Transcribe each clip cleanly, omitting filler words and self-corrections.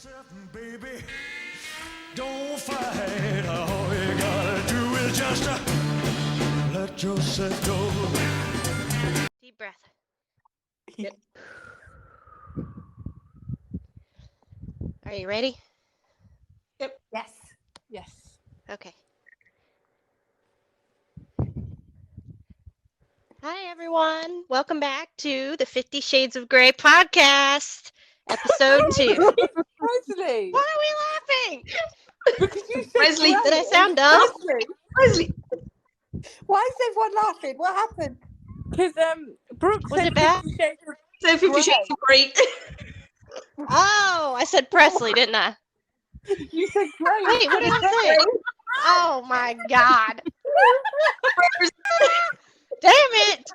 yourself, baby. Don't fight. All you gotta do is just let yourself go. Deep breath. Yep. Are you ready? Yes. Yes. Okay. Hi, everyone. Welcome back to the 50 Shades of Grey podcast, episode 2. Presley! Why are we laughing? Because you said Presley, great. Did I sound dumb? Presley! Presley. Why is everyone laughing? What happened? Because Brooke Was said it bad? 50 Shades of So 50 Grey. Shades of Grey. Oh, I said Presley, didn't I? You said great. Wait, what did I say? Oh my God. Damn it.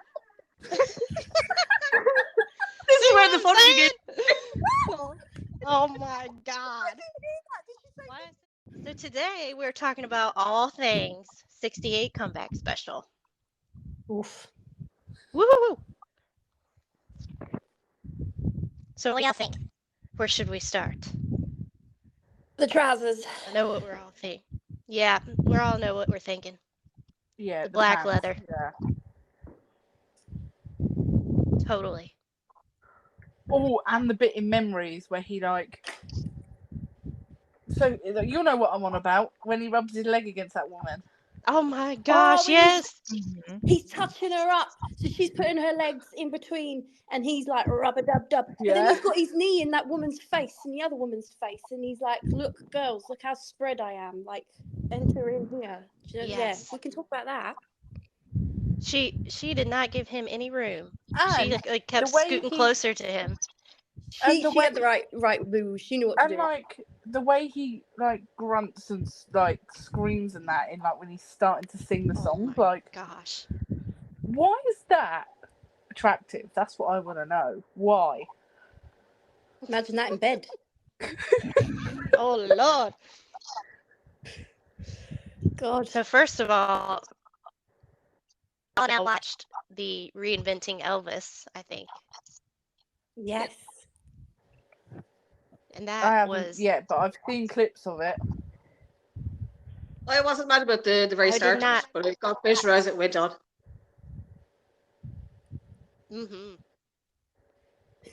This is where the fun begins. Oh my God. So today we're talking about all things 68 comeback special. Oof. Woo! So what do y'all think? Where should we start? The trousers. I know what we're all thinking. Yeah, we all know what we're thinking. Yeah, The black pants. leather. Yeah. Totally. Oh, and the bit in Memories where he So you know what I'm on about when he rubs his leg against that woman. Oh my gosh, when yes. He's touching her up. So she's putting her legs in between and he's like rubber dub dub. And then Yeah. he's got his knee in that woman's face and the other woman's face. And he's like, look, girls, look how spread I am. Like, enter in here. Yeah, Yes. we can talk about that. She did not give him any room. She And like kept the way scooting he- closer to him. She the way- had the right move. She knew what to And do. the way he grunts and screams and that in when he's starting to sing the song, Oh my gosh. why is that attractive? That's what I want to know. Why? Imagine that in bed. Oh Lord. God. So first of all, I now watched the Reinventing Elvis, I think. Yes. And I that haven't was yet, but I've seen clips of it. I wasn't mad about the very I did start of not- it, but it got better as it went on.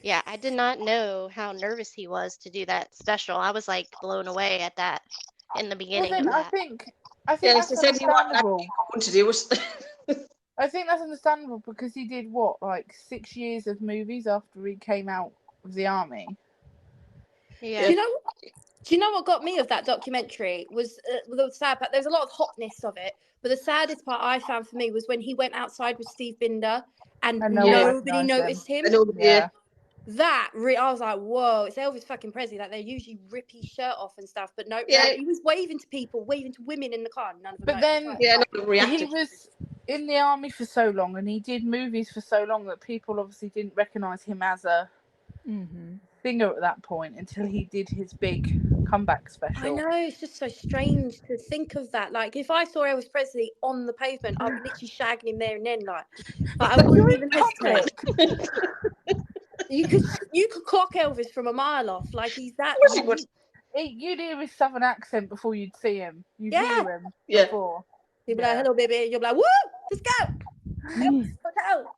Yeah, I did not know how nervous he was to do that special. I was like blown away at that in the beginning Well, of then I that. think Yes, that's they said he wanted understandable. to do it. I think that's understandable because he did 6 years of movies after he came out of the army. Yeah. Do you know what got me of that documentary was the sad part? There's a lot of hotness of it, but the saddest part I found for me was when he went outside with Steve Binder and And no one nobody recognised noticed him. I know, yeah. That I was like, whoa! It's Elvis fucking Presley. Like they usually rip his shirt off and stuff, but no, Yeah. he was waving to people, waving to women in the car. None of them. But noticed. then Yeah, no, he reacted. was in the army for so long and he did movies for so long that people obviously didn't recognise him as a singer at that point until he did his big comeback special. I know, it's just so strange to think of that. Like, if I saw Elvis Presley on the pavement, I'd be literally shagging him there and then, but I wouldn't even hesitate. You could clock Elvis from a mile off. Like, he's that. course he would. You'd hear his southern accent before you'd see him. You'd Yeah. hear him Yeah. before. He'd be like, hello, baby. And you'll be like, woo, let's go. Elvis, let's go.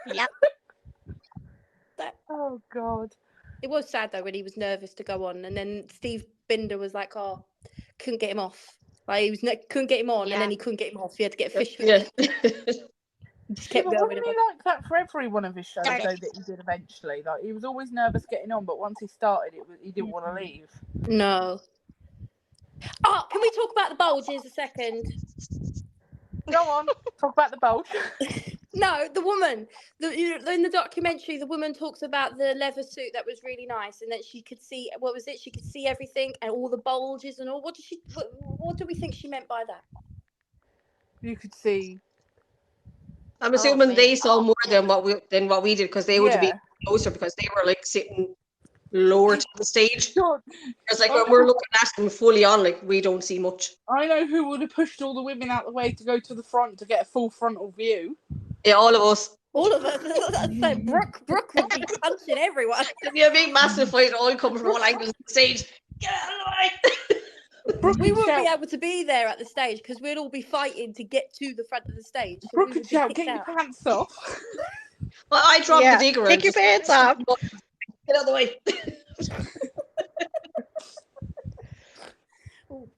Yep. Oh God. It was sad, though, when he was nervous to go on. And then Steve Binder was like, oh, couldn't get him off. Like, he was couldn't get him on, Yeah. and then he couldn't get him off. He had to get fish with Yeah. him. He just Yeah, kept but going. wasn't he like that for every one of his shows though, Started. that he did eventually? Like he was always nervous getting on, but once he started, he didn't want to leave. No. Oh, can we talk about the bulges a second? Go on, talk about the bulge. No, the woman. In the documentary, the woman talks about the leather suit that was really nice, and that she could see. What was it? She could see everything and all the bulges and all. What do we think she meant by that? You could see. I'm assuming man. they saw more than what we did because they would have been Yeah. closer because they were sitting lower to the stage. God, It's when we're looking at them fully on, we don't see much. I know who would have pushed all the women out the way to go to the front to get a full frontal view. Yeah, all of us. All of us. So Brooke would be punching everyone. There'd be a big massive fight all coming from all angles of the stage. Get out of the way! We wouldn't be able to be there at the stage because we'd all be fighting to get to the front of the stage. So Brooke we could would be shout, kicked "Get your out. pants off!" Well, I dropped Yeah, the digger. take and your just- pants off. Get out of the way. Oh,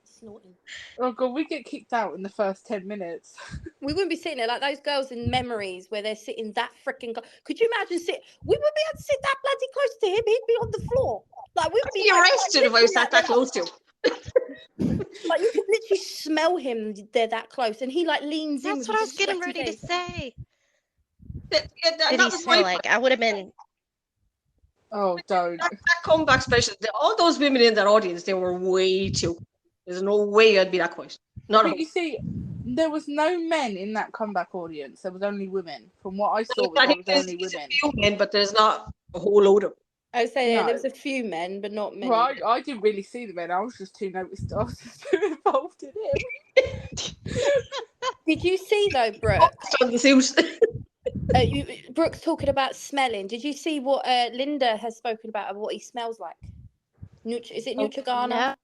snorting. Oh god, we get kicked out in the first 10 minutes. We wouldn't be sitting there like those girls in Memories where they're sitting that freaking. Could you imagine we wouldn't be able to sit that bloody close to him. He'd be on the floor. Like we'd I'd be be like, arrested if I sat that close to him. Like you could literally smell him. They're that close, and he like leans in. That's with what I his was getting sweaty ready to face. say. That Did he was smell my like? I would have been. Oh, don't. that comeback special. All those women in that audience, they were way too. There's no way I'd be that quiet. Not But you see, there was no men in that comeback audience. There was only women. From what I saw, I there think was there's only a women. few men, but there's not a whole load of them. I would say No. there was a few men, but not many. Well, I didn't really see the men. I was just too noticed. I was just too involved in it. Did you see though, Brooke? On the suit. Brooke's talking about smelling. Did you see what Linda has spoken about what he smells like? Is it Neutrogena?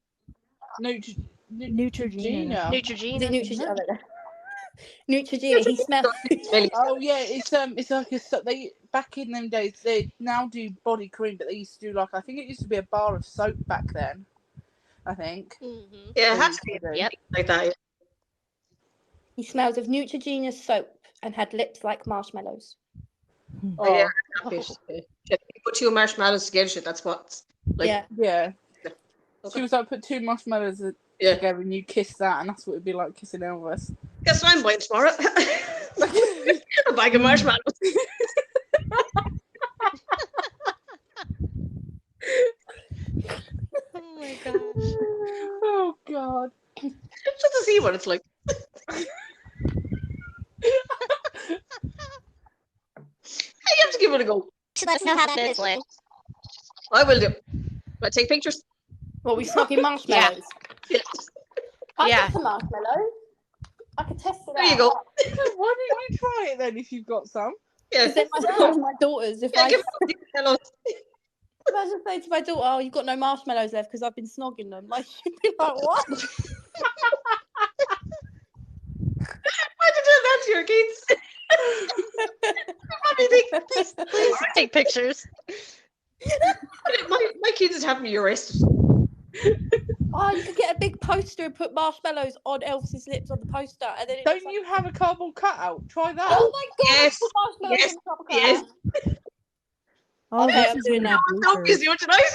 No, Neutrogena. Is Neutrogena. it Neutrogena? Neutrogena. He smells. Oh yeah, it's like they back in them days. They now do body cream, but they used to do like I think it used to be a bar of soap back then. I think. Mhm. Yeah, it has to be Yep. like that. Yeah. He smells of Neutrogena soap and had lips like marshmallows. Oh Yeah, that bit. Yeah, you put two marshmallows together, shit, that's what. Like, Yeah. yeah. Okay. She was like, put two marshmallows Yeah. together and you kiss that, and that's what it'd be like kissing Elvis. Guess what I'm buying tomorrow? A bag of marshmallows. Oh my gosh. Oh god. Just to see what it's like. You have to give it a go. Let us know how that is, Lynn. I will do. Will I take pictures? What we smoking marshmallows? Yeah. I Yeah. got some marshmallows. I could test it There you out. go. Why don't you try it then if you've got some? Yeah. Because then my daughters, if Yeah, I give it hello. imagine saying to my daughter, "Oh, you've got no marshmallows left because I've been snogging them," like she'd be like, "What?" Why'd you do that to your kids? What do you think? Please take pictures. My kids would have me arrested. Oh, you could get a big poster and put marshmallows on Elvis's lips on the poster, and then it looks Don't you have a cardboard cutout? Try that. Oh my god! Yes, Put marshmallows yes, on the top of yes. that. Oh, Okay, this I'm is doing gonna that. be Don't weird. be doing tonight.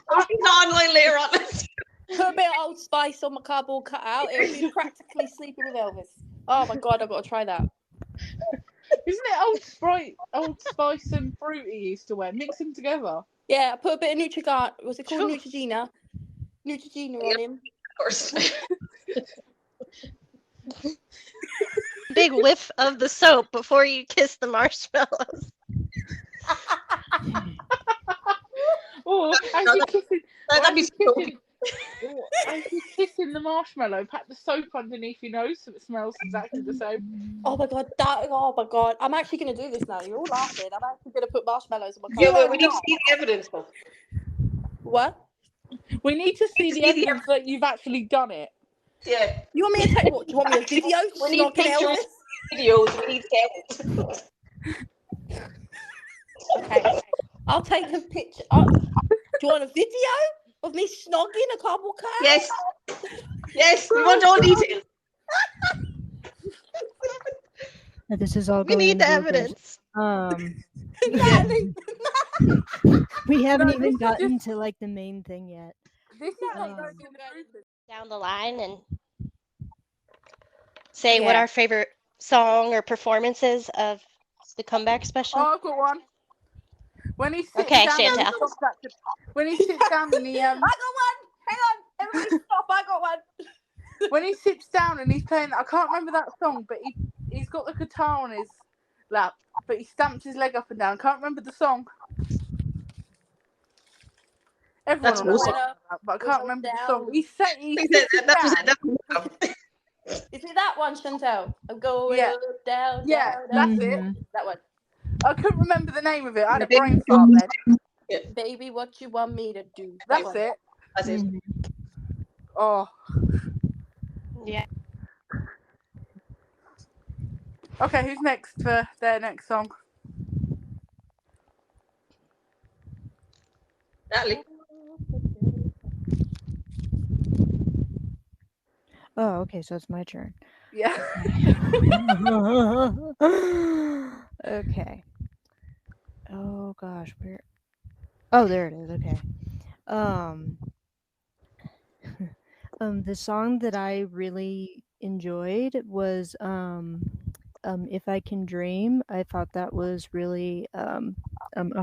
I'll be online later on. Put a bit of Old Spice on my cardboard cutout. It'll be practically sleeping with Elvis. Oh my god, I've got to try that. Isn't it Old Spice and Fruit he used to wear? Mix them together. Yeah, I put a bit of Neutrogena. What's it called? Sure. Neutrogena. Neutrogena Yep. on him. Of course. Big whiff of the soap before you kiss the marshmallows. Or as No, you're kissing, That'd be so as you're kissing the marshmallow, pat the soap underneath your nose so it smells exactly the same. Oh my god, oh my god. I'm actually going to do this now. You're all laughing. I'm actually going to put marshmallows on my Yeah, cardboard. well, we need to see the evidence, though. What? We need to see the evidence that you've actually done it. Yeah. You want me to take what? Do you want me a video? We need Snogging pictures, Elvis? videos, we need evidence. Okay. I'll take a picture. Do you want a video of me snogging a cardboard cutout? Yes. Yes, we want all details. Now, this is all We going need the in reverse. evidence. Natalie. We haven't No, even this is gotten to like the main thing yet. This is Um, like going in the group. Down the line and say what Yeah. our favorite song or performance is of the comeback special. Oh, I've got one. When he sits Okay, down, Chantal. when he sits down and he I got one. Hang on. Everybody stop. I got one. when he sits down and he's playing, I can't remember that song, but he's got the guitar on his lap, but he stamps his leg up and down. Can't remember the song. Everyone That's will know awesome. what I'm talking about, but I can't remember the song. Down. He That was it. Is it that one, Chantel? I'm going Yeah. down, Yeah, down, that's down. it. That one. I couldn't remember the name of it. I had a Big- brain fart then. Baby, what you want me to do? That's one. it. That's it. Oh, Yeah. okay. Who's next for their next song? Natalie. Oh, okay, so it's my turn. Yeah. Okay. Oh gosh, where? Oh, there it is. Okay. The song that I really enjoyed was If I Can Dream. I thought that was really a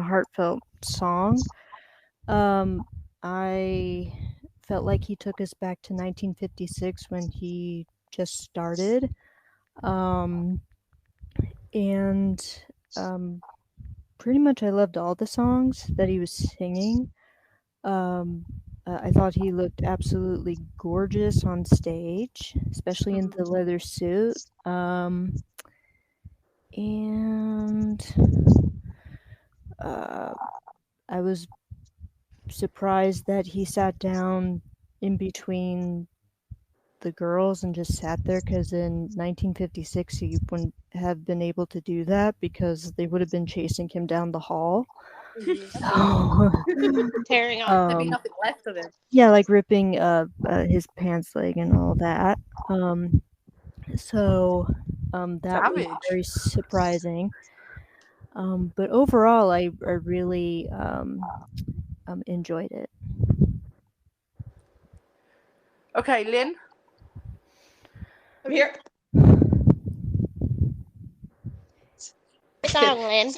heartfelt song. I felt like he took us back to 1956 when he just started. And pretty much I loved all the songs that he was singing. I thought he looked absolutely gorgeous on stage, especially in the leather suit. I was surprised that he sat down in between the girls and just sat there, because in 1956 he wouldn't have been able to do that because they would have been chasing him down the hall. Tearing off. There'd be nothing left of him. Yeah, like ripping his pants leg and all that. So that was Savage. very surprising. But overall, I really enjoyed it. Okay, Lynn. I'm here. Song, Lynn.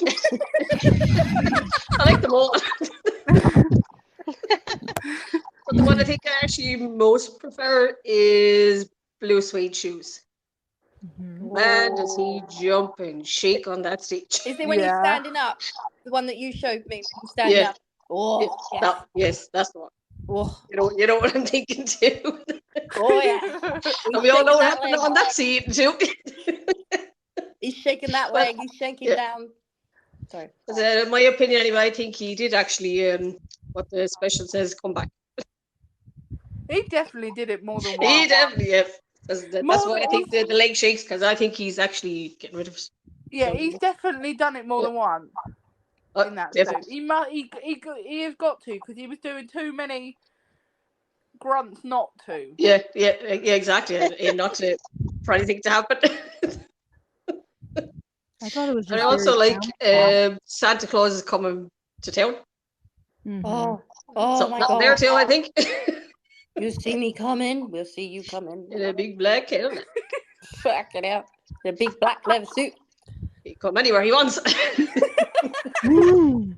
I like them all. But the one I think I actually most prefer is Blue Suede Shoes. Man, does he jump and shake on that stage. Is it when he's Yeah. standing up? The one that you showed me when he's standing Yeah. up. Oh, yes. Yes, that's the one. Oh, You know what I'm thinking too. oh yeah. And we all know what He's happened shaking on that scene too. He's shaking that Well, leg. He's shaking yeah. down. Sorry. But, in my opinion, anyway, I think he did actually, what the special says, come back. He definitely did it more than He once. definitely, yeah. That's More why I than think the leg shakes, because I think he's actually getting rid of it. Yeah, he's definitely done it more than once in that suit. Definitely. He has got to, because he was doing too many grunts not to. Yeah, exactly. And not for anything to happen. I thought it was just And I also very like down. Santa Claus is coming to town. Mhm. Oh So my that's God. there too, I think. You see me coming, we'll see you coming. In a big black Cadillac. Fuck it out. The big black leather suit. He can come anywhere he wants. Mm.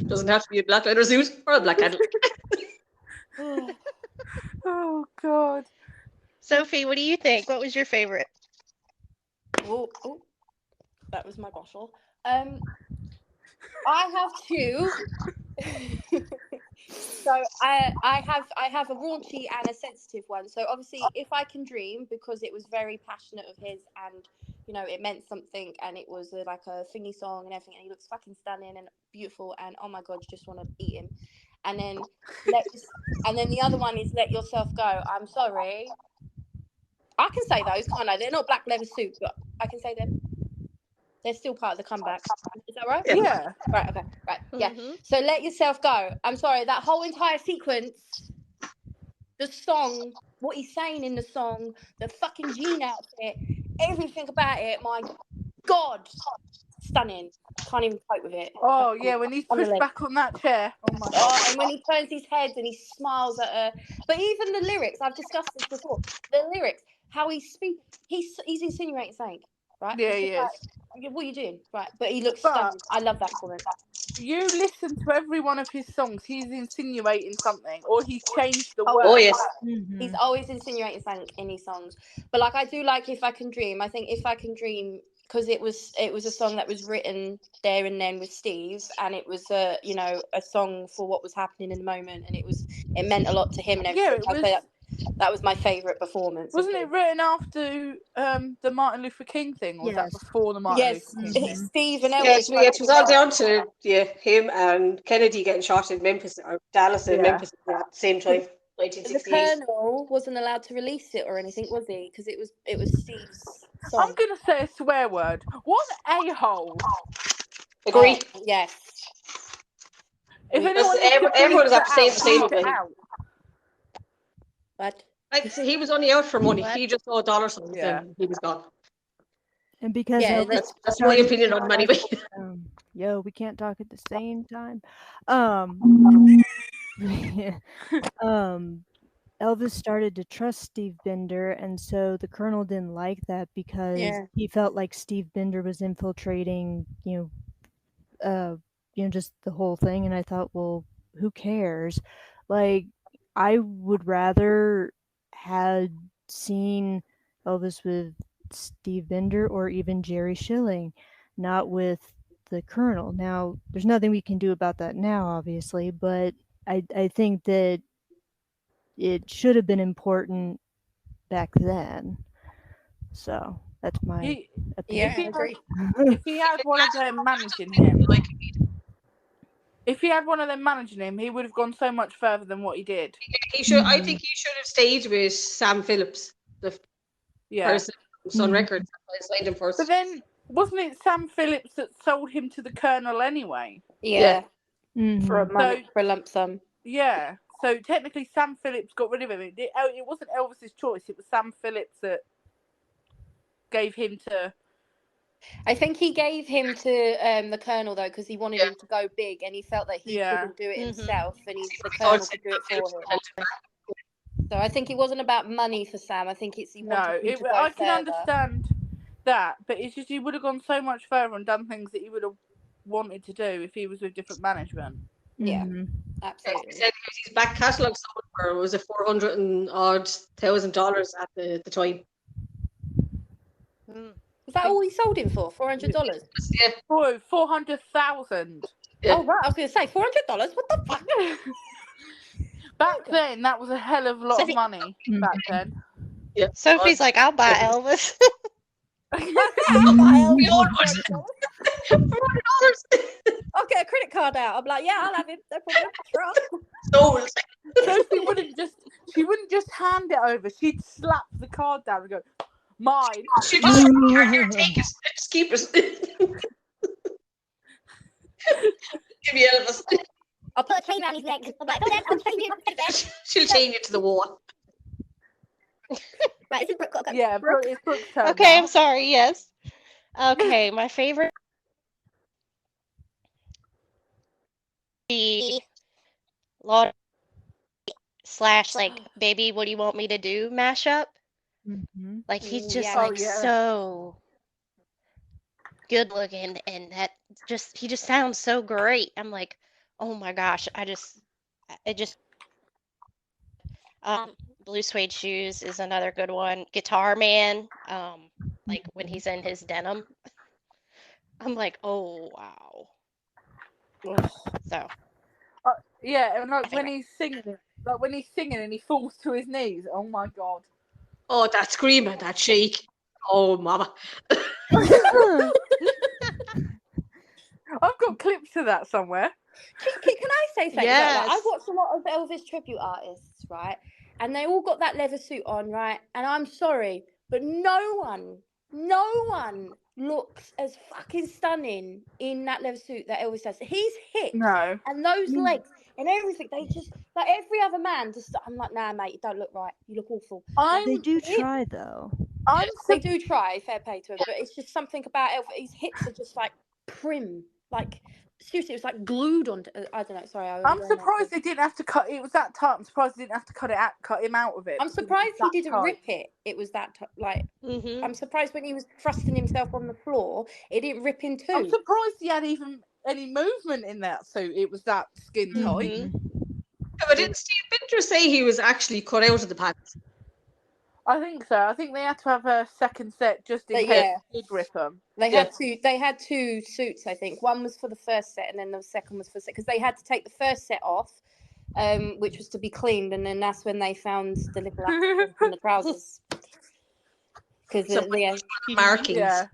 Doesn't have to be a black leather suit or a black Cadillac. Oh, God. Sophie, what do you think? What was your favorite? Oh, that was my bottle. I have two. So I have a raunchy and a sensitive one. So obviously, If I Can Dream, because it was very passionate of his, and you know it meant something, and it was like a thingy song and everything, and he looks fucking stunning and beautiful, and oh my God, you just want to eat him. And then the other one is Let Yourself Go. I'm sorry, I can say those, can't I? They're not black leather suit, but I can say them. They're still part of the comeback. Is that right? Yeah. Right, okay, right, yeah. Mhm. So Let Yourself Go. I'm sorry, that whole entire sequence, the song, what he's saying in the song, the fucking jean outfit, everything about it, my God, stunning. Can't even cope with it. Oh, yeah, when he's On the pushed leg. back on that chair. Oh, my God. Oh, and when he turns his head and he smiles at her. But even the lyrics, I've discussed this before. The lyrics, how he speaks, he's insinuating something, right? Yeah, It's he just is. like, what are you doing? Right, but he looks But- stunning. I love that comment. You listen to every one of his songs, he's insinuating something, or he's changed the Oh, words. Oh, yes. Mhm. He's always insinuating something in his songs. But like I do like If I Can Dream. I think If I Can Dream, because it was a song that was written there and then with Steve, and it was a song for what was happening in the moment, and it meant a lot to him and everything. Yeah, it was That was my favourite performance. Wasn't it written after the Martin Luther King thing, or was that Yes. before the Martin Yes, Luther King thing? Steve and Yeah, Elvis. it was all down to him and Kennedy getting shot in Memphis or Dallas and Yeah. Memphis at the same time, The 1968. Colonel wasn't allowed to release it or anything, was he? Because it was Steve's song. I'm gonna say a swear word. What an a-hole! Agree. Yes. If That's- anyone needs to everyone's bleep up to say that the same out, bleep it thing. out. But He was only out for money. What? He just saw dollar signs Yeah. and he was gone. And because Yeah, Elvis That's my opinion on him anyway. Yo, we can't talk at the same time. Elvis started to trust Steve Bender, and so the Colonel didn't like that because Yeah. he felt like Steve Bender was infiltrating, just the whole thing. And I thought, well, who cares? Like, I would rather had seen Elvis with Steve Bender or even Jerry Schilling, not with the Colonel. Now, there's nothing we can do about that now, obviously, but I think that it should have been important back then. So that's my opinion. yeah, I agree. If he had one of them managing him, he would have gone so much further than what he did. I think he should have stayed with Sam Phillips, the Yeah. person who's on record. I signed him first. But then, wasn't it Sam Phillips that sold him to the Colonel anyway? Yeah. Mhm. For a lump sum. Yeah. So technically, Sam Phillips got rid of him. It wasn't Elvis's choice. It was Sam Phillips that gave him to. I think he gave him to the Colonel though because he wanted him to go big and he felt that he Yeah. couldn't do it Mhm. himself and the Colonel could do it for him. So I think it wasn't about money for Sam. I think he wanted him to go I can further. understand that, but it's just he would have gone so much further and done things that he would have wanted to do if he was with different management. Yeah. Mhm. Absolutely. He said his back catalogue sold for was $400,000 at the time. Was that all he sold him for? $400? Yeah. Oh, 400,000. Yeah. Oh right, I was going to say $400. What the fuck? Back then, that was a hell of a lot of Sophie- money. Back then. Yeah. Sophie's like, I'll buy Elvis. We all watched it. $400. I'll get a credit card out. I'm like, yeah, I'll have him. No problem. Sure. Sold. Sophie wouldn't just hand it over. She'd slap the card down and go, mine. She just here, take it. Just keep it. Give me Elvis. I'll put a chain around his neck. I'm like, I'm changing it. She'll chain you to the wall. Right, this is Brooke. Got to go. Yeah, it's Brooke's turn Okay, now. I'm sorry. Yes. Okay, my favorite. The Law / like Baby What Do You Want Me to Do mashup. Mhm. Like he's Ooh, just yeah. like Oh, yeah. so good looking, and he just sounds so great. I'm like, oh my gosh, Blue Suede Shoes is another good one. Guitar Man, like when he's in his denim. I'm like, oh wow. So Yeah, and like when favorite. he's singing and he falls to his knees. Oh my god. Oh, that screaming, that shake. Oh, mama. I've got clips of that somewhere. Can I say something? Yes. I've watched a lot of Elvis tribute artists, right? And they all got that leather suit on, right? And I'm sorry, but no one looks as fucking stunning in that leather suit that Elvis does. His hips No. and those legs and everything, they just, like every other man, just, I'm like, nah, mate, you don't look right. You look awful. They do try though. They do try, fair play to him, but it's just something about Elvis. His hips are just like prim. Like, seriously, it was like glued onto, I don't know, sorry. I'm surprised they didn't have to cut it. Was that tight? I'm surprised they didn't have to cut him out of it. I'm because it was surprised he that didn't tight. rip it. It was that like. mhm. I'm surprised when he was thrusting himself on the floor, it didn't rip in two. I'm surprised he had even any movement in that suit. It was that skin tight. Mhm. But didn't Steve Bender say he was actually cut out of the pants? I think so. I think they had to have a second set just in But case yeah. he did rip them. They Yeah. had two suits, I think. One was for the first set, and then the second was for the second, because they had to take the first set off which was to be cleaned, and then that's when they found the little accident on the trousers. Because the Markings. Yeah.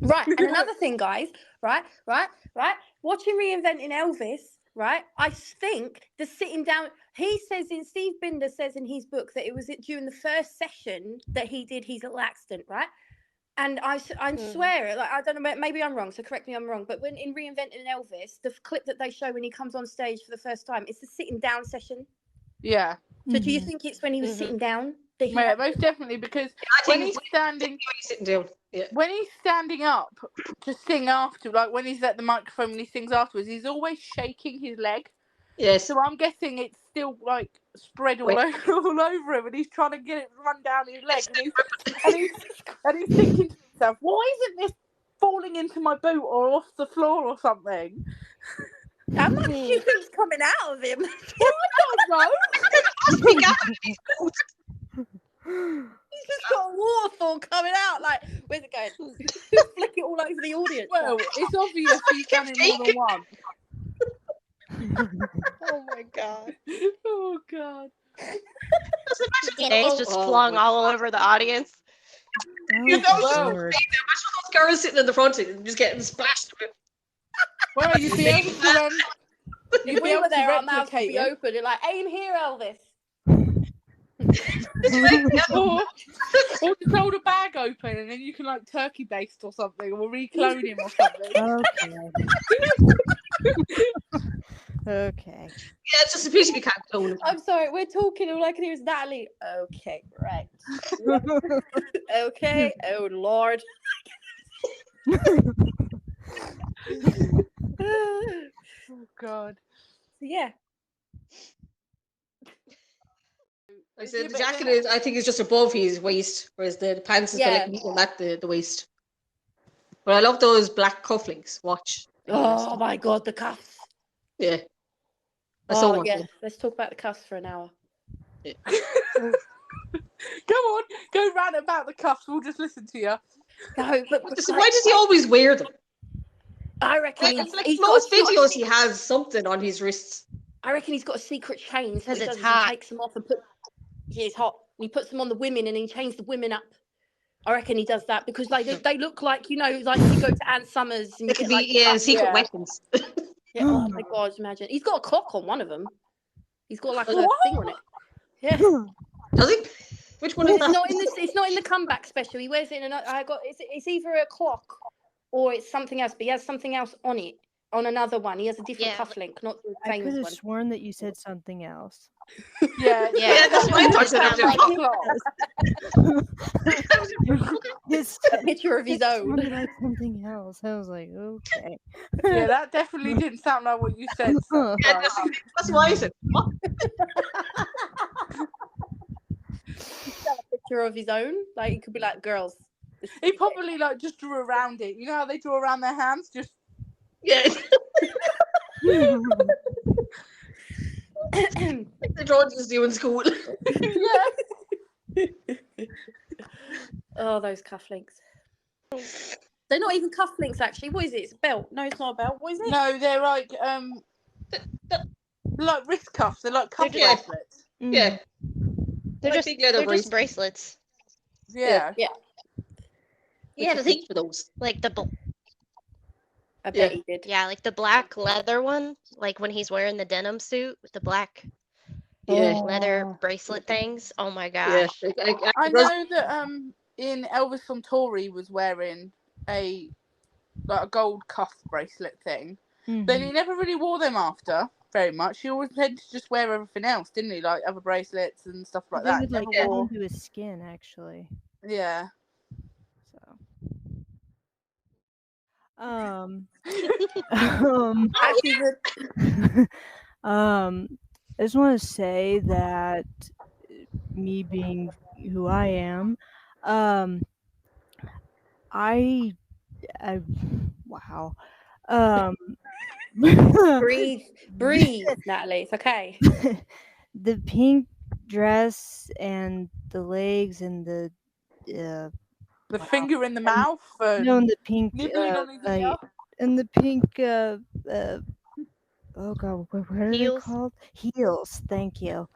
right, and another thing, guys, right. Watching Reinventing Elvis, right? I think the sitting down. He says Steve Binder says in his book that it was during the first session that he did his little accident, right? And I swear it, like I don't know, maybe I'm wrong, so correct me if I'm wrong. But when in Reinventing Elvis, the clip that they show when he comes on stage for the first time, it's the sitting down session. Yeah. So do you think it's when he was sitting down? That he Yeah, most definitely, because when he's standing, sitting down. Yeah. when he's standing up to sing after, like when he's at the microphone and he sings afterwards, he's always shaking his leg. Yes. So I'm guessing it's still like spread all over him, and he's trying to get it run down his leg, and he's thinking to himself, why isn't this falling into my boot or off the floor or something? How much do you think's coming out of him? I don't know. He's just got a waterfall coming out. Like, where's it going? Flick it all over the audience. Well, it's obvious he's done it more than once. Oh my god. Oh god. Thanks just flung all over the audience. You know, Lord. imagine those girls sitting in the front and just getting splashed. Well, you'd be able to If we were there, our mouths would replicate be it. open. You're like, aim here, Elvis. or just hold a bag open and then you can like turkey baste or something, or reclone him or something. Okay. Yeah, it's just a pity we can't clone it. I'm sorry, we're talking. All I can hear is Natalie. Okay, right. Okay. Oh Lord. Oh god. Yeah. I said the jacket is, I think, is just above his waist, whereas the pants is kind of like at the waist. But I love those black cufflinks. Watch. Oh my God, the cuffs. Yeah. Oh yeah. Let's talk about the cuffs for an hour. Yeah. Go on, go rant about the cuffs. We'll just listen to you. No, but Why does he always wear them? I reckon Like he's most got videos, he has something on his wrists. I reckon he's got a secret chain. Because So it's he hot. takes them off and yeah, it's hot. And he puts them on the women and he chains the women up. I reckon he does that because like they look like, you know, like you go to Ann Summers and you get like secret weapons. Yeah, oh my God, imagine. He's got a clock on one of them. He's got like a thing on it. Yeah. Does he? Which one is It's that? not in the it's not in the comeback special. He wears it in another. It's either a clock or it's something else. But he has something else on it on another one. He has a different cufflink, not the I could famous have one. sworn that you said something else. Yeah, Yeah, that's what I thought. A picture of his own. Sounded like something else. I was like, okay. Yeah, that definitely didn't sound like what you said. So, Yeah, that's why I said, what? A picture of his own. Like it could be like girls. he probably like just drew around it. You know how they draw around their hands? Just Yeah. The drawings is doing school. yeah. Oh, those cufflinks. They're not even cufflinks, actually. What is it? It's a belt. No, it's not a belt. What is it? No, they're like wrist cuffs. They're like cuff Yeah. bracelets. Yeah. They're Like just big leather they're just bracelets. Yeah. Yeah. Yeah, Which the is neat for those. like the I bet he did. yeah, like the black leather one, like when he's wearing the denim suit with the black Yeah. leather bracelet things. Oh my Yeah. gosh. I know that in Elvis on tour he was wearing a gold cuff bracelet thing. But he never really wore them after very much. He always tended to just wear everything else, didn't he? Like other bracelets and stuff like They that. would like Never cut wore... into his skin, actually. Yeah. So. I just want to say that me being who I am, I wow. Breathe, Natalie. It's okay. The pink dress and the legs and the finger in the mouth. no, and the pink nibbling on his ear. and the pink oh god, what are they Heels. called? Heels. Thank you.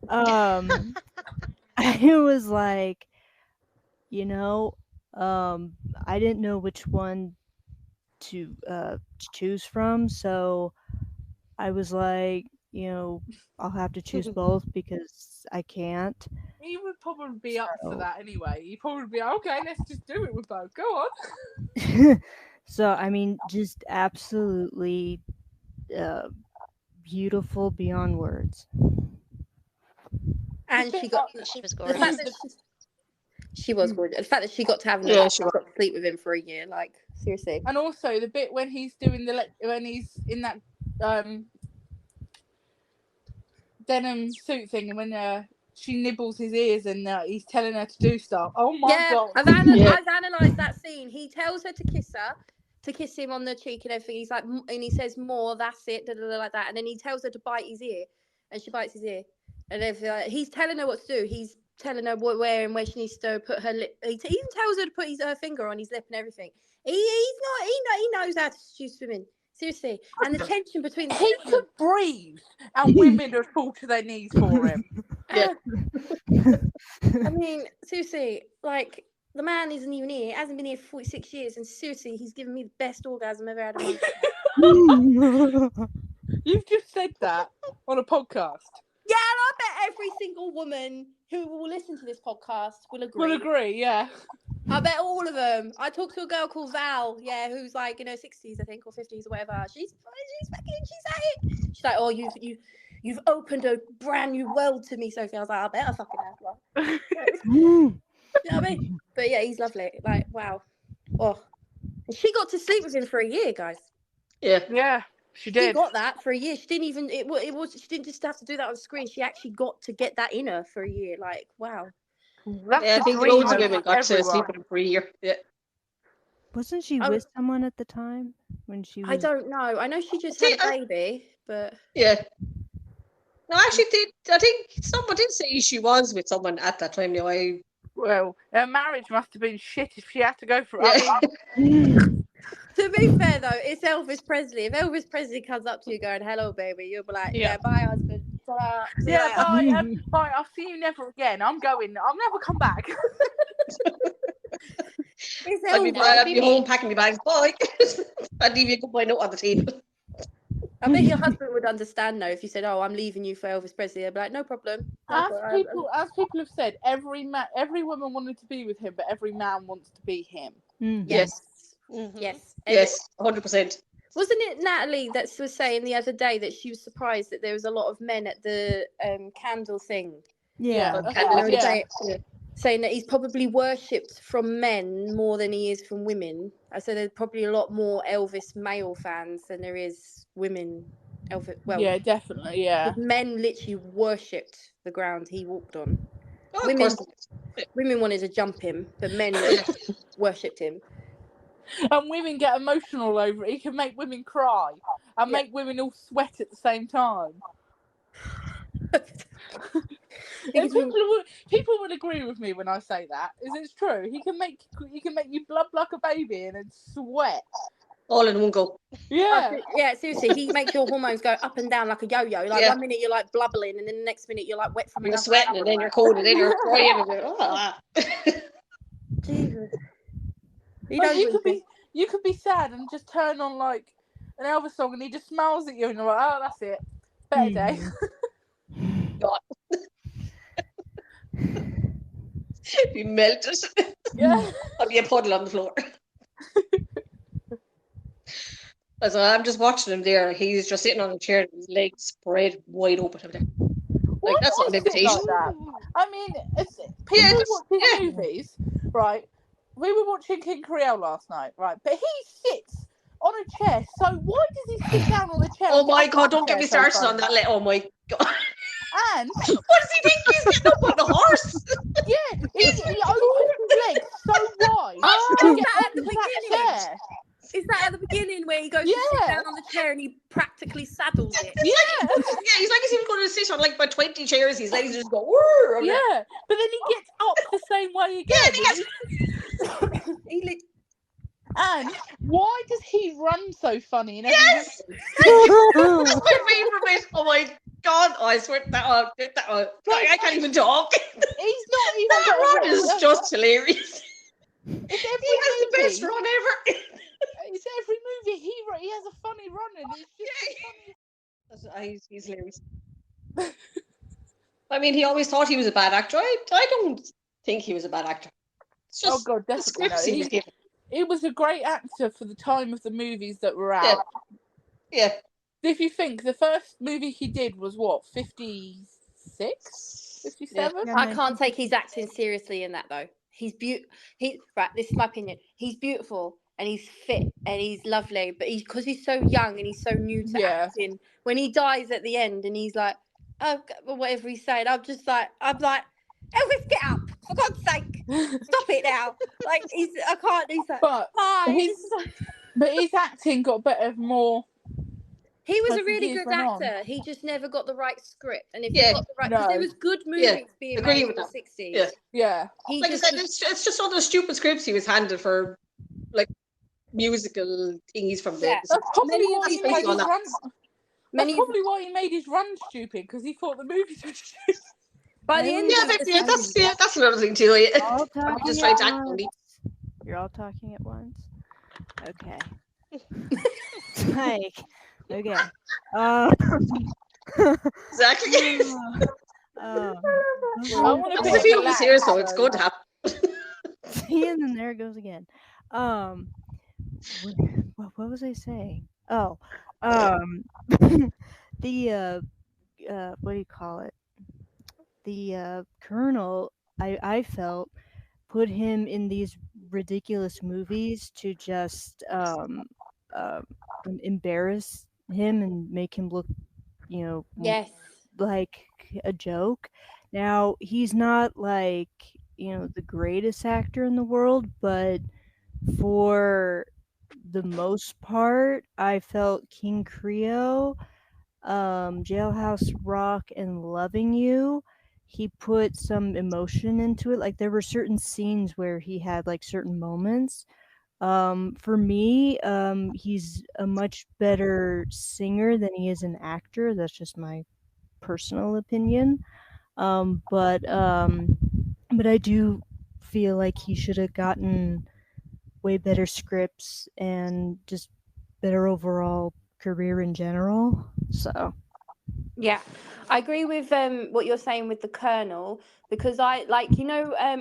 I was like, you know, I didn't know which one to choose from, so I was like, I'll have to choose both because I can't. He would probably be up for So- that anyway. He'd probably be okay. Let's just do it with both. Go on. So I mean, just absolutely beautiful beyond words. And she got She was the fact gorgeous. that she was gorgeous. The fact that she got to have Yeah, she got to sleep with him for a year, like seriously. And also the bit when he's doing when he's in that denim suit thing, and when she nibbles his ears and he's telling her to do stuff. Oh my god! I've analysed that scene. He tells her to kiss him on the cheek and everything. He's like, and he says more. That's it, like that. And then he tells her to bite his ear, and she bites his ear. And everything. He's telling her what to do. He's telling her where and where she needs to put her lip. He even tells her to put her finger on his lip and everything. He knows how to seduce women. Seriously, and the tension between He could breathe, and women would fall to their knees for him. Yeah. I mean, seriously, like the man isn't even here. Hasn't been here for 46 years, and seriously, he's given me the best orgasm I've ever had in my life. You've just said that on a podcast. Yeah, and I bet every single woman who will listen to this podcast will agree. Will agree, yeah. I bet all of them. I talked to a girl called Val, yeah, who's like in her 60s, I think, or 50s or whatever. She's at it. She's like, oh, you've opened a brand new world to me, Sophie. I was like, I bet I fucking have. You know what I mean? But yeah, he's lovely. Like, wow. Oh, and she got to sleep with him for a year, guys. Yeah. Yeah, she She did. got that for a year. She didn't even. It was. She didn't just have to do that on screen. She actually got to get that in her for a year. Like, wow. That's Yeah, I the think dream loads of women got to everyone. sleep with him for a year. Yeah. Wasn't she I with someone at the time when she was? I don't know. I know she just See, had a baby, but Yeah. No, actually, I think someone did say she was with someone at that time. Well, her marriage must have been shit if she had to go for Yeah. to be fair though, it's Elvis Presley. If Elvis Presley comes up to you going, "Hello, baby," you'll be like, "Yeah, bye, husband." Ta-da. See you Yeah, later." bye. I'll see you never again. I'm going. I'll never come back. It's I'd Elvis. be home packing my bags. Bye. I'd leave you a goodbye note on the table. I bet your husband would understand though if you said, "Oh, I'm leaving you for Elvis Presley." They'd be like, "No problem." As people have said, every woman wanted to be with him, but every man wants to be him. Yes. Mhm. Yes. Yes. 100%. Wasn't it Natalie that was saying the other day that she was surprised that there was a lot of men at the candle thing? Yeah. that's Candle right, Day. yeah. Saying that he's probably worshipped from men more than he is from women. I said there's probably a lot more Elvis male fans than there is women. Elvis, well, Yeah, definitely, yeah. men literally worshipped the ground he walked on. Oh, of Women- course. Women wanted to jump him, but men worshipped him. And women get emotional over it. He can make women cry and make women all sweat at the same time. And people would agree with me when I say that. It's true. He can make you blub like a baby and then sweat. All in one go. Yeah. Yeah, seriously, he makes your hormones go up and down like a yo-yo. Like Yeah. 1 minute you're like blubbling, and then the next minute you're like wet from You're another sweating and then you're cold and then you're crying. And Jesus. He Like, knows you what could he's be sad and just turn on like an Elvis song and he just smiles at you and you're like, oh, that's it. Better day. Be melted. Yeah. I'll be a puddle on the floor. So I'm just watching him there. He's just sitting on a chair, his legs spread wide open. I'm Why like, that's do not an I sit invitation. like that? I mean, people watch his movies, right? We were watching King Creole last night, right? But he sits on a chair. So why does he sit down on the chair? Oh and get my up god, off the don't get chair me so started fast? on that. Oh my god. And What does he think he's getting up on the horse? yeah, he opens his legs so wide Oh, to is get that off at the that beginning? chair. Is that at the beginning where he goes to sit down on the chair and he practically saddles it? Yeah. Yeah, he's like he's going to sit on like about 20 chairs. His legs just go. Whirr, Yeah, but then he gets up the same way again. Yeah, and he gets- And why does he run so funny in every Yes! movie? That's my favourite bit. Oh my god, I swear that one. I can't even talk. He's not even That got a run real- is just hilarious. It's He every has the best movie. run ever. It's every movie he has a funny run and it's just the funniest. He's hilarious. I mean, he always thought he was a bad actor. I don't think he was a bad actor. It's just Oh god, the definitely scripts no. he was given. He was a great actor for the time of the movies that were Yeah. out. Yeah. If you think the first movie he did was what, 56? 57? Yeah. I can't take his acting seriously in that though. He's right. This is my opinion. He's beautiful and he's fit and he's lovely, but because he's so young and he's so new to Yeah. acting, when he dies at the end and he's like, oh, whatever he's saying, I'm like, Elvis, get up! For God's sake, stop it now! Like I can't. He's like, But hi. his acting got better more. He was As a the really years good went on. actor. He just never got the right script. And if Yeah. he got the right, because there No. was good movies being agree made in with the that. 60s. Yeah. Yeah. He Like I just said, was- it's just all those stupid scripts he was handed for, like, musical thingies from the. Yeah. That's probably Many of why he these made based his on that. run. many That's probably why he made his run stupid, because he thought the movies were stupid. by the end Yeah, of the that's another thing too. Yeah. All I'm talking just trying to at act funny. once. You're all talking at once. Okay. Like, okay. Exactly. I want to I'm be the few of us relaxed, here, so it's so- going to happen. See, and then there it goes again. What was I saying? Oh, the what do you call it? The colonel, I felt, put him in these ridiculous movies to just embarrass him and make him look, yes. like a joke. Now, he's not like, the greatest actor in the world, but for the most part, I felt King Creole, Jailhouse Rock, and Loving You, he put some emotion into it. Like, there were certain scenes where he had like certain moments. For me, he's a much better singer than he is an actor. That's just my personal opinion. But I do feel like he should have gotten way better scripts and just better overall career in general. So Yeah, I agree with what you're saying with the Colonel, because I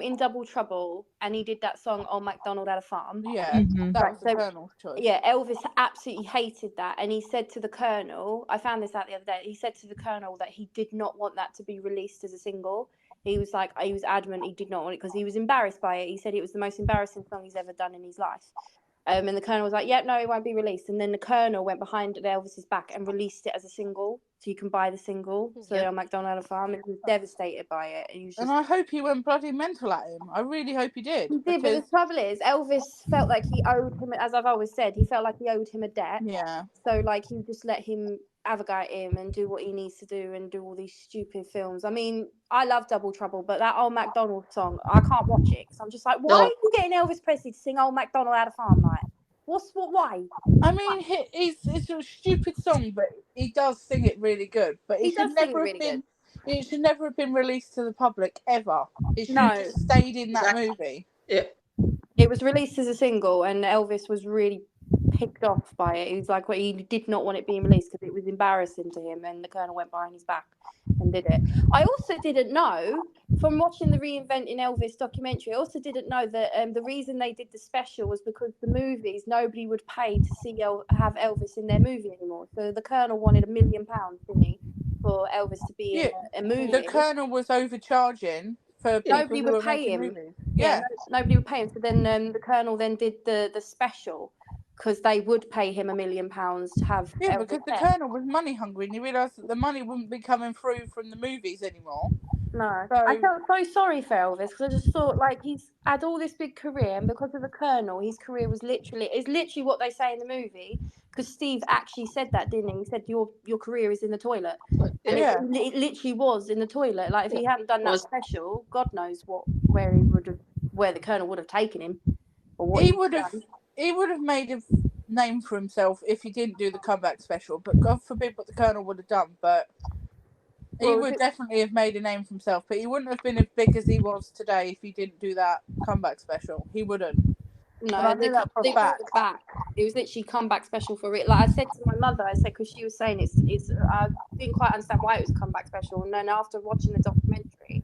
in Double Trouble, and he did that song "Old MacDonald Had a Farm." Yeah, Mhm. that Right, was the so- Colonel's choice. Yeah, Elvis absolutely hated that, and he said to the Colonel, I found this out the other day. He said to the Colonel that he did not want that to be released as a single. He was adamant he did not want it because he was embarrassed by it. He said it was the most embarrassing song he's ever done in his life. And the Colonel was like, "Yeah, no, it won't be released." And then the Colonel went behind Elvis's back and released it as a single, so you can buy the single. So Yep. on McDonald had a farm, and he was devastated by it. And he was just And I hope he went bloody mental at him. I really hope he did. he did, but the trouble is, Elvis felt like he owed him, as I've always said, he felt like he owed him a debt. Yeah. So, like, he just let him avocate him and do what he needs to do and do all these stupid films. I mean, I love Double Trouble, but that Old MacDonald song, I can't watch it because I'm just like, why No. are you getting Elvis Presley to sing Old MacDonald Had a Farm? Like, why? I mean, it's a stupid song, but he does sing it really good. But He it should does sing never it have really been. It should never have been released to the public ever. It should No. have just stayed in that Exactly. movie. Yeah. It was released as a single, and Elvis was really picked off by it. He was like, well, he did not want it being released because it was embarrassing to him, and the Colonel went behind his back and did it. I also didn't know, from watching the Reinventing Elvis documentary, I also didn't know that the reason they did the special was because the movies, nobody would pay to see have Elvis in their movie anymore. So the Colonel wanted £1 million, didn't he, for Elvis to be in a movie. The Colonel was overcharging for people Nobody who would were pay making him. movies. Yeah, Yeah. nobody would pay him. So then the Colonel then did the special because they would pay him £1 million to have Yeah, Elvis because the there. Colonel was money hungry and he realised that the money wouldn't be coming through from the movies anymore. No, So- I felt so sorry for Elvis because I just thought like he's had all this big career, and because of the Colonel, his career was literally what they say in the movie. Because Steve actually said that, didn't he? He said your career is in the toilet, and Yeah. it literally was in the toilet. Like if he hadn't done that Was. special, God knows where the Colonel would have taken him, or what He he would have. done. he would have made a name for himself if he didn't do the comeback special. But God forbid what the Colonel would have done. But he Well, would definitely have made a name for himself. But he wouldn't have been as big as he was today if he didn't do that comeback special. He wouldn't. No, I knew that for a they brought fact. it back. It was literally comeback special for it. Like I said to my mother, I said, because she was saying it's I didn't quite understand why it was a comeback special. And then after watching the documentary,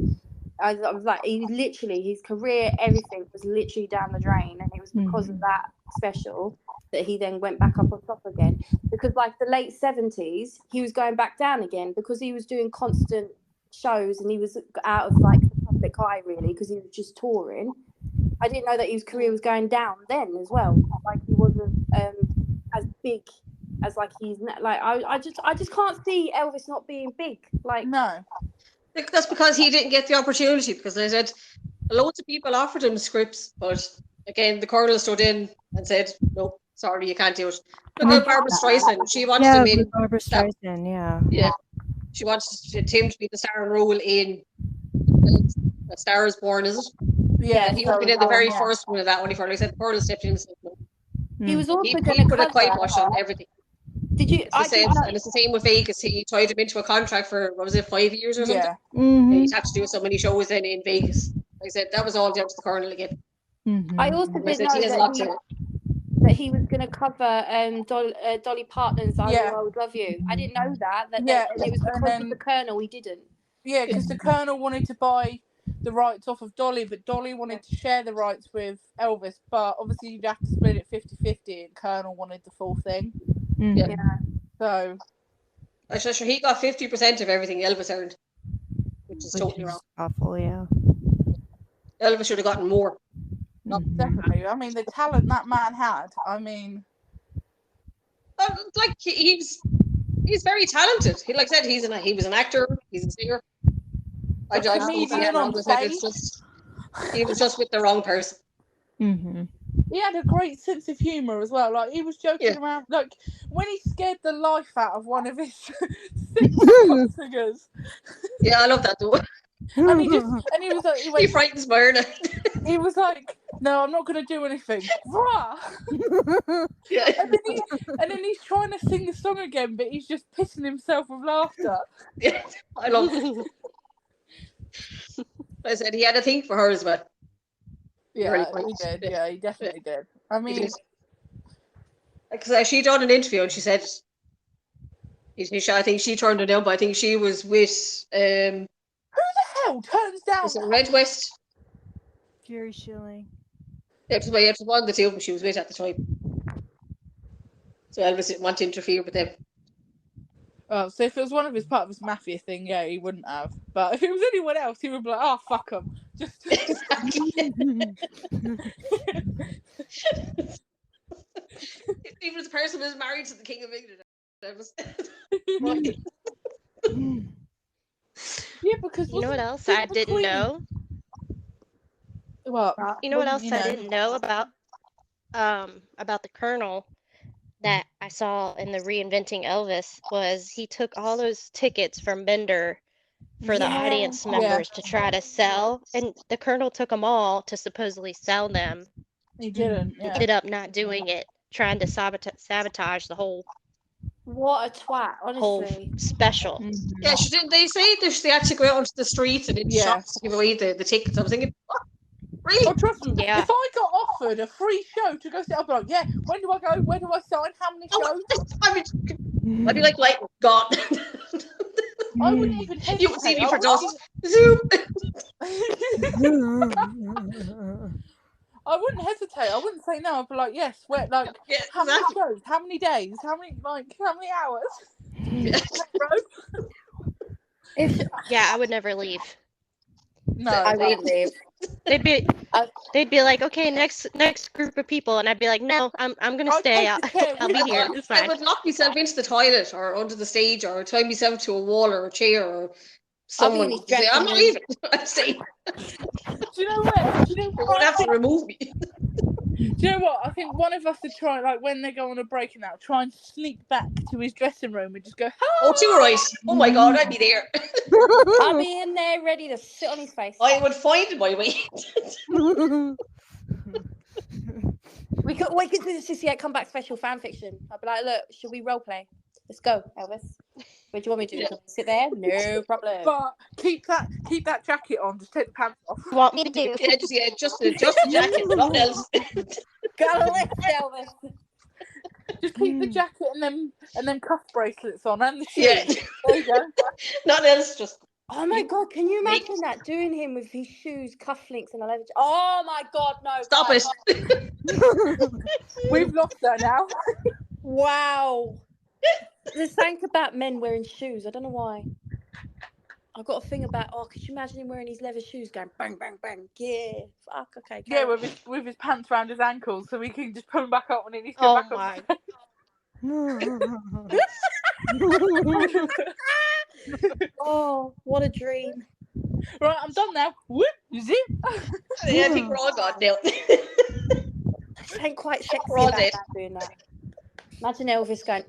I was like, his career, everything was literally down the drain, and it was because of that special that he then went back up on top again. Because like the late 70s, he was going back down again because he was doing constant shows and he was out of like the public eye really because he was just touring. I didn't know that his career was going down then as well. Like he wasn't as big as like he's like. I just can't see Elvis not being big. Like No. That's because he didn't get the opportunity. Because they said loads of people offered him scripts, but again, the Colonel stood in and said, "No, sorry, you can't do it." Look at Barbara Streisand. She wanted him in. Barbara Streisand, Yeah. She wanted Tim to be the star role in A Star Is Born, is it? Yeah, He would have been in the very first one of that when he finally said the Colonel stepped in and said no. he was also He going to put a kibosh cover. on everything. Did you? It's the same, and it's the same with Vegas. He tied him into a contract for, what was it, 5 years or something? Yeah. He'd have to do so many shows then in Vegas. Like I said, that was all down to the Colonel again. I also They did said know he has a lot that to he was going to cover Dolly Parton's "I Yeah. Will Always Love You." I didn't know that. Yeah, And it was and because then- of the Colonel he didn't. Yeah, because the Colonel wanted to buy the rights off of Dolly, but Dolly wanted to share the rights with Elvis. But obviously, you'd have to split it 50-50, and Colonel wanted the full thing. Yeah. So, I'm sure he got 50% of everything Elvis earned, which is totally wrong. Awful, yeah. Elvis should have gotten more. definitely. I mean, the talent that man had. I mean, Like he's very talented. He, like I said, he was an actor. He's a singer. I just don't see comedian it wrong on with it. It's just he was just with the wrong person. he had a great sense of humour as well. Like, he was joking around. Like, when he scared the life out of one of his singers. Yeah, I love that though. And he was like, He frightens Myrna. he was like, "No, I'm not going to do anything." Rah! Yeah. And then he's trying to sing the song again, but he's just pissing himself with laughter. Yeah, I love it. I said he had a thing for her as well. Yeah, Very he funny. did. Yeah, he definitely did. I mean, Because she done an interview and she said, I think she turned it down, but I think she was with who the hell turns down? was it Red West? Jerry Schilling. It was one of the two of them she was with at the time. So Elvis didn't want to interfere with them. Oh, so if it was one of his part of his mafia thing, yeah, he wouldn't have. But if it was anyone else, he would be like, "Oh, fuck them." Just Even as a person who's married to the King of England. yeah, because You know what else wasn't I the didn't Queen- know? What? You know what else didn't I you know? didn't know about the Colonel that I saw in the Reinventing Elvis was he took all those tickets from Bender for the audience members to try to sell, and the Colonel took them all to supposedly sell them. He didn't. Yeah. Ended up not doing it, trying to sabotage the whole What a twat, honestly. special. Yeah, she didn't. They say they actually go out onto the streets and in shops to give away the tickets. I was thinking, what? Really? Oh, trust me. Yeah. If I got offered a free show to go sit, I'd be like, "Yeah, when do I go? Where do I sign? How many shows?" I'd be like, God. I wouldn't even hesitate. You would see me for I dust. Zoom. I wouldn't hesitate. I wouldn't say no. I'd be like, "Yes, where? Like, Yeah, how many exactly. shows? How many days? How many hours?" Yeah, I would never leave. No, I would leave. They'd be like, "Okay, next group of people," and I'd be like, "No, I'm gonna I'll stay. take the chair I'll with be me. here. It's I fine." would lock myself into the toilet or under the stage or tie myself to a wall or a chair or someone. his Say, I'm not dressing leaving. I'm staying. Do you know what? Do you know You're what? gonna have to remove me. Do you know what? I think one of us should try, like, when they go on a break and that, try and sneak back to his dressing room and just go, Oh, too right. Oh my God, I'd be there. I'll be in there ready to sit on his face. I would find my way. We could do the 68 comeback special fan fiction. I'd be like, look, should we role play? Let's go, Elvis. What do you want me to do? Yeah. Sit there? No problem. But keep that jacket on. Just take the pants off. Want me to do? Just the jacket, nothing else. Gotta lift, Elvis. Just keep the jacket and then cuff bracelets on and the shoes. Yeah, There you go. nothing else. Just Oh my god, can you imagine that? Doing him with his shoes, cufflinks, and a leather. Oh my god, no. stop guys, it. We've lost her now. Wow. There's something about men wearing shoes. I don't know why. I've got a thing about, could you imagine him wearing his leather shoes going bang, bang, bang? Yeah. Fuck, okay. Yeah, carry on. with his pants round his ankles, so we can just pull them back up when he needs to go Oh back my. up. Oh, what a dream. Right, I'm done now. Whoop, zip. Yeah, I think we're all gone now. This ain't quite sexy We're all about dead. that, doing that. Imagine Elvis going,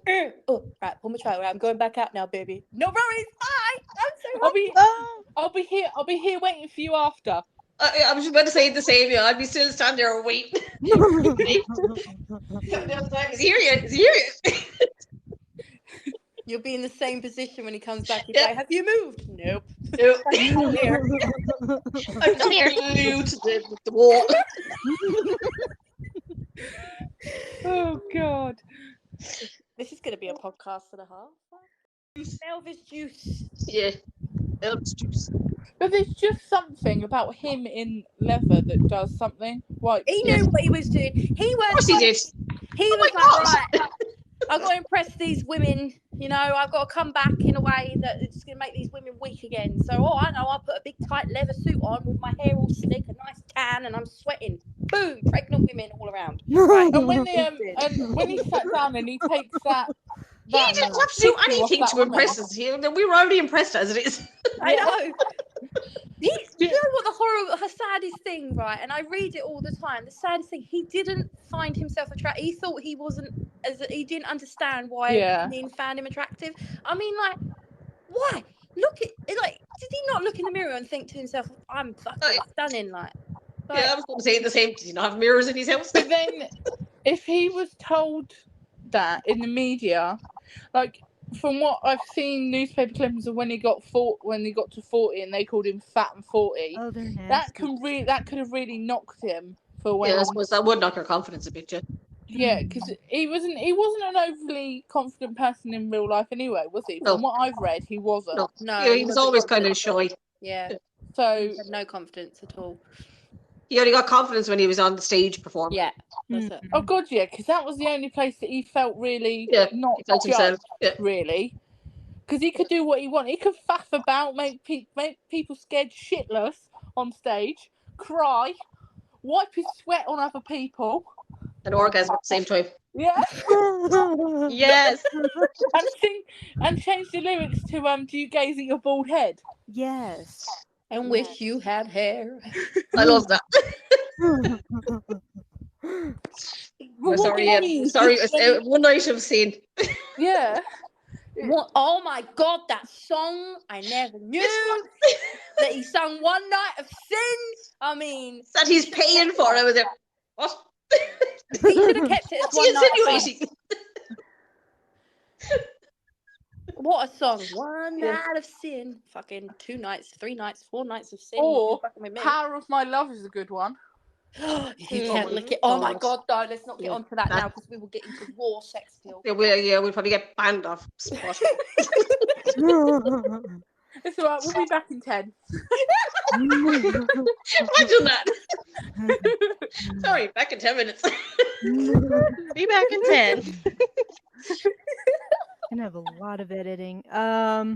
oh, right, pull my trailer. Right, I'm going back out now, baby. No worries. Bye. I'm so happy. I'll be here waiting for you after. I was just about to say the same. Yeah, I'd be still standing there waiting. He's here. You'll be in the same position when he comes back. He'll Yeah. say, have you moved? Nope. No. I'm still here. I'm Come here. glued to the wall. Oh God. This is going to be a podcast and a half. Elvis juice. Yeah. Elvis juice. But there's just something about him in leather that does something. Like He knew what he was doing. He Of was course he did. He was like, right, I've got to impress these women. You know, I've got to come back in a way that it's going to make these women weak again. So, I know, I'll put a big tight leather suit on with my hair all slick, a nice tan, and I'm sweating. Boom, pregnant women all around. Right. and when and when he sat down and he takes that. He didn't have to do anything to impress us. We were already impressed as it is. I know. You know what her saddest thing, right? And I read it all the time. The saddest thing, he didn't find himself attractive. He thought he wasn't, he didn't understand why men found him attractive. I mean, like, why? Look at, like, did he not look in the mirror and think to himself, I'm fucking stunning, like Yeah, I was going to say the same. Did he not have mirrors in his house? But then, if he was told that in the media, like from what I've seen, newspaper clippings of when he got to 40, and they called him fat and 40. Oh, they're nasty. That could have really knocked him for when. Yeah, I suppose that would knock your confidence a bit, yeah. Yeah, because he wasn't an overly confident person in real life anyway, was he? No. From what I've read, he wasn't. No. no, Yeah, he was wasn't always kind of confident. shy. Yeah, So he had no confidence at all. He only got confidence when he was on the stage performing. Yeah, that's it. oh god, yeah, because that was the only place that he felt really Yeah, not he felt judged, himself. Yeah. really. Because he could do what he wanted. He could faff about, make people scared shitless on stage, cry, wipe his sweat on other people. An orgasm at the same time. Yeah, Yes. and change the lyrics to "Do you gaze at your bald head?" Yes. And wish you had hair. I love that. Well, Sorry, what do you mean? sorry. One night I've seen. Yeah. What? Oh my god, that song! I never knew that he sung "One Night of Sin." I mean, That he's paying for. I was there. What? he should have kept it as What's "One he Night of Sin." insinuating? What a song! One night of sin. Fucking 2 nights, 3 nights, 4 nights of sin. Or Fucking with me. "Power of My Love" is a good one. You Oh can't my lick it. Oh my God. god, no, let's not get Yeah, onto that that- now because we will get into raw sex appeal. Yeah, we'll probably get banned off spot. It's alright. We'll be back in 10. Imagine that. Sorry, back in 10 minutes. Be back in 10. Gonna have a lot of editing. No,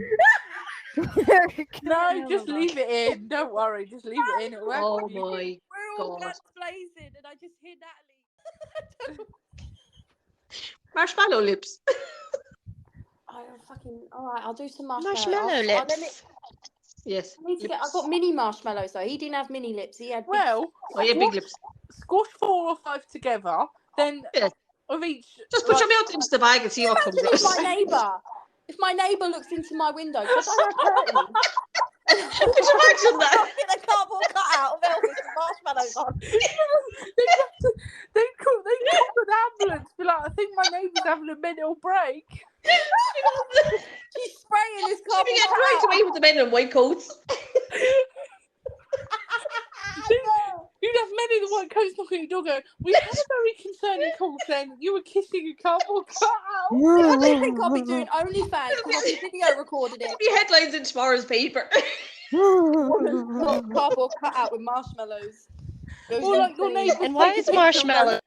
just leave it in. Don't worry. Just leave it in. It'll work Oh for you. my We're all God. guns blazing, and I just hear Natalie. Marshmallow lips. I fucking alright. I'll do some marshmallow. Marshmallow Let me- lips. Yes. I need to get. I got mini marshmallows though. He didn't have mini lips. He had. big- Well, Oh, yeah, big lips. squash 4 or 5 together, then Yeah. of each. Just put your mouth into the bag and see what comes Imagine if my out. neighbour. If my neighbour looks into my window, because I have curtains, Could you imagine that? Fucking a cardboard cutout of Elvis with marshmallows on. They'd call an ambulance. Be like, I think my neighbour's having a mental break. She's spraying this She'd cardboard be getting dragged away with the men in white coats. You'd have men in the white coats knocking at your door going, we had a very concerning call saying that you were kissing a cardboard cutout. What do you think I'll be doing OnlyFans? Because I'll be video recorded There'll it. be headlines in tomorrow's paper. Woman's got cardboard cutout with marshmallows. Goes Or like your insane. neighbour. And why is marshmallow?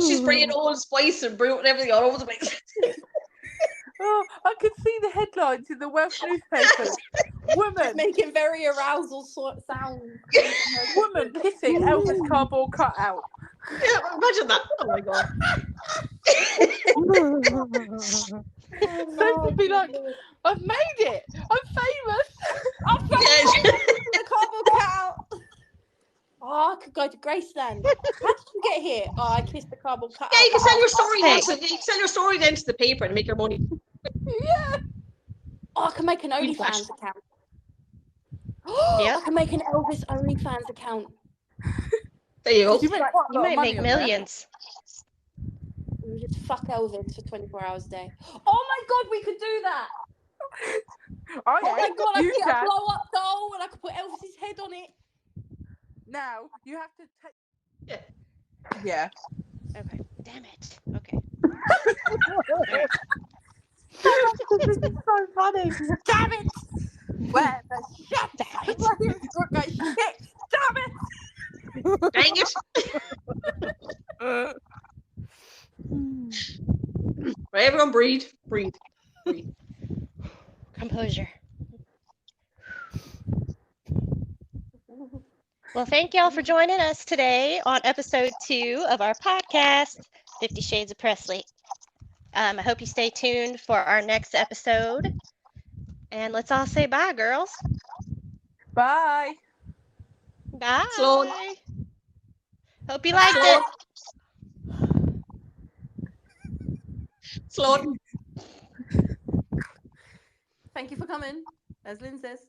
She's spraying Old Spice and brute and everything all over the place. Oh, I could see the headlines in the Welsh newspapers. Woman, Making very arousal sounds. woman kissing Elvis cardboard cutout. Yeah, imagine that. Oh my god. So she'd be like, I've made it. I'm famous. Yeah, The cardboard cutout. Oh, I could go to Graceland. How did you get here? Oh, I kissed the cardboard cutout. yeah, you can sell your story Hey. you can sell your story then to the paper and make your money. Yeah. Oh, I can make an Newsflash. OnlyFans account. Oh, Yep. I can make an Elvis OnlyFans account. There you go. You make quite a You lot of might money make on there. millions. We just fuck Elvis for 24 hours a day. Oh my god, we could do that! Oh, Oh my god, I you could get a can. blow up doll and I could put Elvis's head on it. Now you have to take. Yeah. Yeah. Okay. Damn it. Okay. This is so funny. Damn it! Where the shit? Damn it. Shit! Damn it! Dang it. Right, everyone breathe. Breathe. Breathe. Composure. Well, thank y'all for joining us today on episode 2 of our podcast, 50 Shades of Presley. I hope you stay tuned for our next episode. And let's all say bye, girls. Bye. Bye. Sloan. Hope you liked it. Sloan. Thank you for coming, as Lynn says.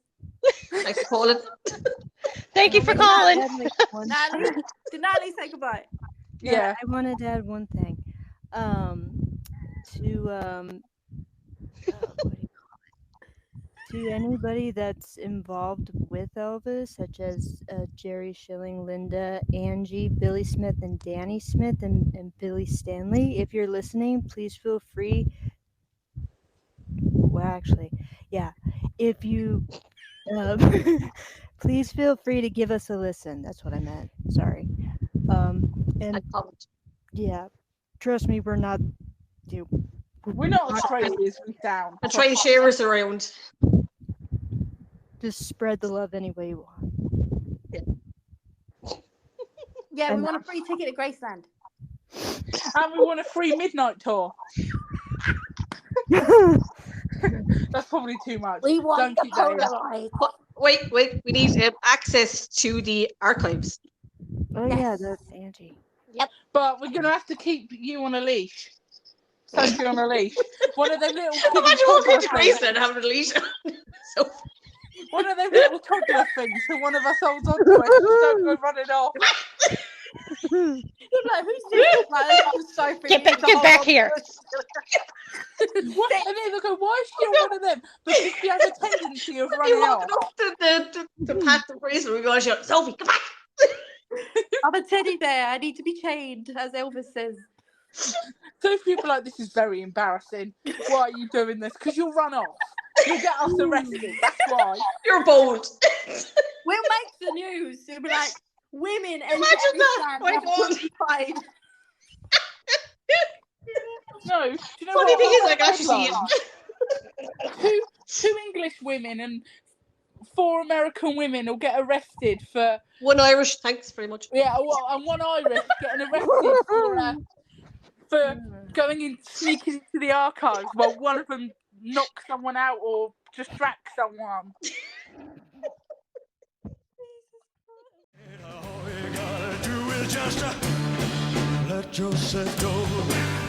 Thanks for calling. Thank you for calling. Natalie, did Natalie say goodbye? Yeah. I wanted to add one thing. What do you call it? To anybody that's involved with Elvis, such as Jerry Schilling, Linda, Angie, Billy Smith, and Danny Smith, and Billy Stanley, if you're listening, please feel free. Well, actually, yeah. If you please feel free to give us a listen. That's what I meant. Sorry. And yeah, trust me, we're not. We're not as crazy as we sound. And try to share us around. Just spread the love any way you want. Yeah, we And- want a free ticket to Graceland. And we want a free midnight tour. That's probably too much. We want Don't the keep that in. Polaroid. Wait. We need access to the archives. Oh yeah, that's Angie. But we're gonna have to keep you on a leash. Sophie on a leash. One of them little Imagine kiddie walking into toddler things. Graceland and having a leash. So One of them little toddler things, so one of us holds on to it. So don't go running off. You're like, who's this? Like, I'm so Get back here. What? And then they'll go, why is she on one of them? Because she has a tendency of you running off. walking up to the path of Graceland, we're going to shout, Sophie, come back. I'm a teddy bear. I need to be chained, as Elvis says. So people are like, this is very embarrassing. Why are you doing this? Because you'll run off. You'll get us arrested. That's why. You're bold. We'll make the news. It'll be like, women and Imagine that. My God. Pride. No. Do you know Funny what? thing is, I can actually see it. Two English women and 4 American women will get arrested for One Irish, thanks very much. and one Irish getting arrested for going in, sneaking into the archives while one of them knocks someone out or distracts someone. All you gotta do is just let yourself go.